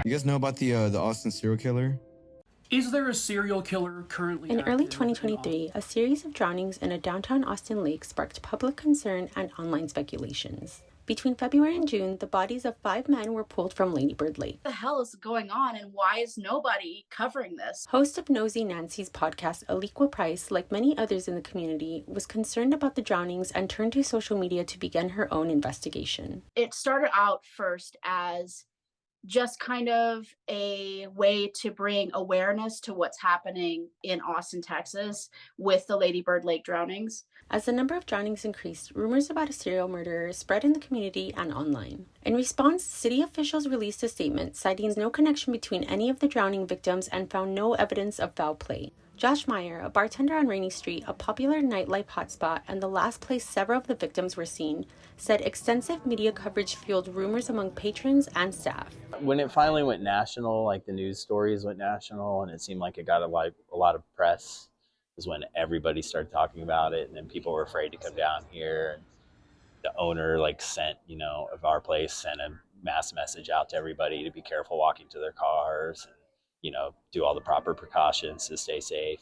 You guys know about the Austin serial killer? Is there a serial killer currently In early active in 2023, a series of drownings in a downtown Austin lake sparked public concern and online speculations. Between February and June, the bodies of 5 men were pulled from Lady Bird Lake. What the hell is going on, and why is nobody covering this? Host of Nosy Nancy's podcast, Aliqua Price, like many others in the community, was concerned about the drownings and turned to social media to begin her own investigation. It started out first as just kind of a way to bring awareness to what's happening in Austin, Texas with the Lady Bird Lake drownings. As the number of drownings increased, rumors about a serial murderer spread in the community and online. In response, city officials released a statement citing no connection between any of the drowning victims and found no evidence of foul play. Josh Meyer, a bartender on Rainey Street, a popular nightlife hotspot and the last place several of the victims were seen, said extensive media coverage fueled rumors among patrons and staff. When it finally went national, like the news stories went national and it seemed like it got a lot of press, is when everybody started talking about it, and then people were afraid to come down here. The owner of our place sent a mass message out to everybody to be careful walking to their cars and, do all the proper precautions to stay safe.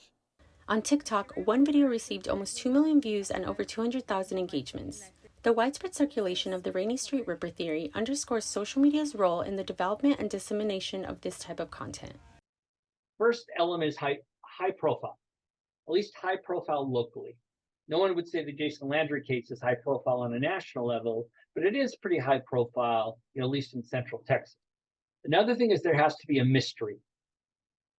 On TikTok, one video received almost 2 million views and over 200,000 engagements. The widespread circulation of the Rainey Street Ripper theory underscores social media's role in the development and dissemination of this type of content. First element is high profile, at least high profile locally. No one would say the Jason Landry case is high profile on a national level, but it is pretty high profile, at least in Central Texas. Another thing is there has to be a mystery.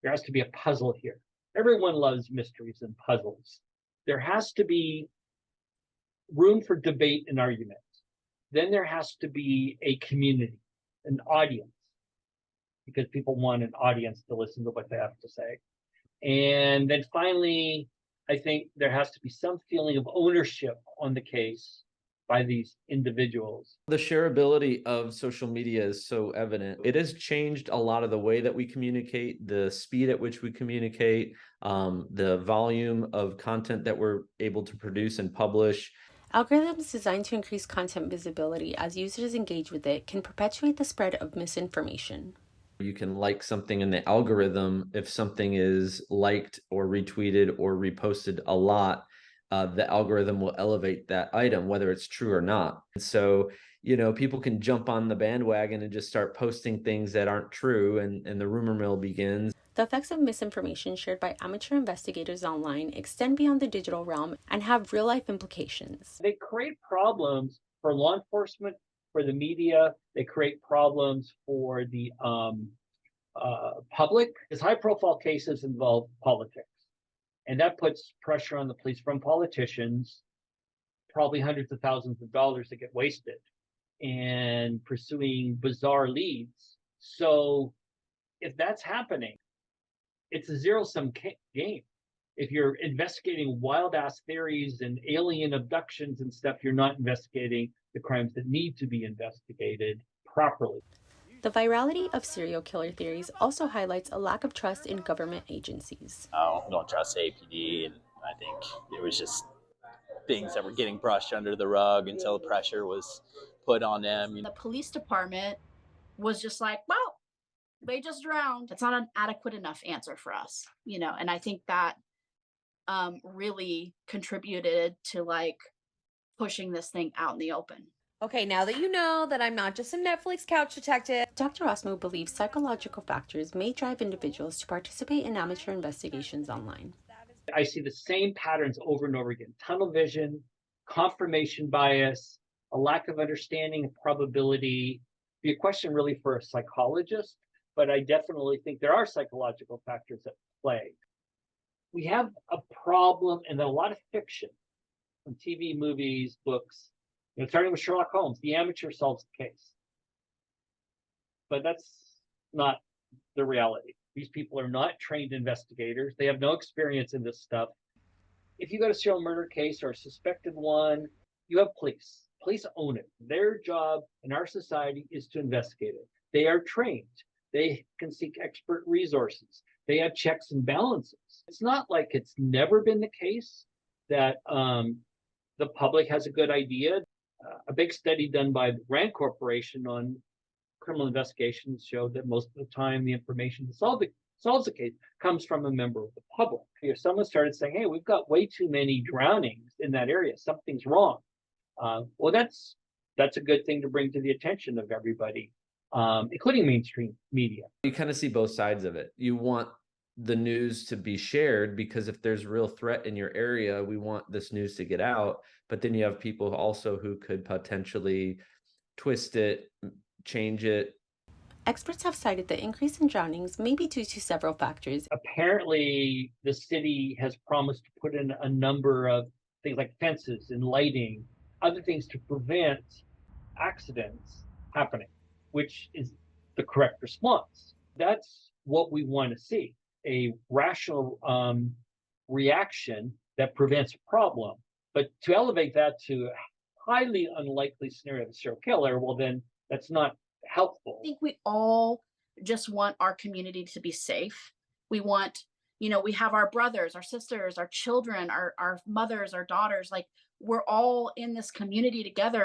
There has to be a puzzle here. Everyone loves mysteries and puzzles. There has to be room for debate and argument. Then there has to be a community, an audience, because people want an audience to listen to what they have to say. And then finally, I think there has to be some feeling of ownership on the case by these individuals. The shareability of social media is so evident. It has changed a lot of the way that we communicate, the speed at which we communicate, the volume of content that we're able to produce and publish. Algorithms designed to increase content visibility as users engage with it can perpetuate the spread of misinformation. You can like something in the algorithm. If something is liked or retweeted or reposted a lot, the algorithm will elevate that item, whether it's true or not. And so, people can jump on the bandwagon and just start posting things that aren't true, and the rumor mill begins. The effects of misinformation shared by amateur investigators online extend beyond the digital realm and have real-life implications. They create problems for law enforcement, for the media. They create problems for the public, because high-profile cases involve politics. And that puts pressure on the police from politicians, probably hundreds of thousands of dollars that get wasted in pursuing bizarre leads. So if that's happening, it's a zero-sum game. If you're investigating wild-ass theories and alien abductions and stuff, you're not investigating the crimes that need to be investigated properly. The virality of serial killer theories also highlights a lack of trust in government agencies. I don't trust APD, and I think it was just things that were getting brushed under the rug until the pressure was put on them. The police department was just like, well, they just drowned. It's not an adequate enough answer for us, and I think that really contributed to pushing this thing out in the open. Okay, now that you know that I'm not just a Netflix couch detective. Dr. Osmo believes psychological factors may drive individuals to participate in amateur investigations online. I see the same patterns over and over again. Tunnel vision, confirmation bias, a lack of understanding of probability. Be a question really for a psychologist, but I definitely think there are psychological factors at play. We have a problem, and then a lot of fiction from TV, movies, books, starting with Sherlock Holmes, the amateur solves the case. But that's not the reality. These people are not trained investigators. They have no experience in this stuff. If you got a serial murder case or a suspected one, you have police. Police own it. Their job in our society is to investigate it. They are trained. They can seek expert resources. They have checks and balances. It's not like it's never been the case that the public has a good idea. A big study done by the Rand Corporation on criminal investigations showed that most of the time the information that solves the case comes from a member of the public. If someone started saying, hey, we've got way too many drownings in that area, something's wrong. Well, that's a good thing to bring to the attention of everybody, including mainstream media. You kind of see both sides of it. You want the news to be shared because if there's real threat in your area, we want this news to get out. But then you have people also who could potentially twist it, change it. Experts have cited the increase in drownings may be due to several factors. Apparently, the city has promised to put in a number of things like fences and lighting, other things to prevent accidents happening, which is the correct response. That's what we want to see, a rational reaction that prevents a problem. But to elevate that to a highly unlikely scenario of a serial killer, well, then that's not helpful. I think we all just want our community to be safe. We want, we have our brothers, our sisters, our children, our mothers, our daughters, like we're all in this community together.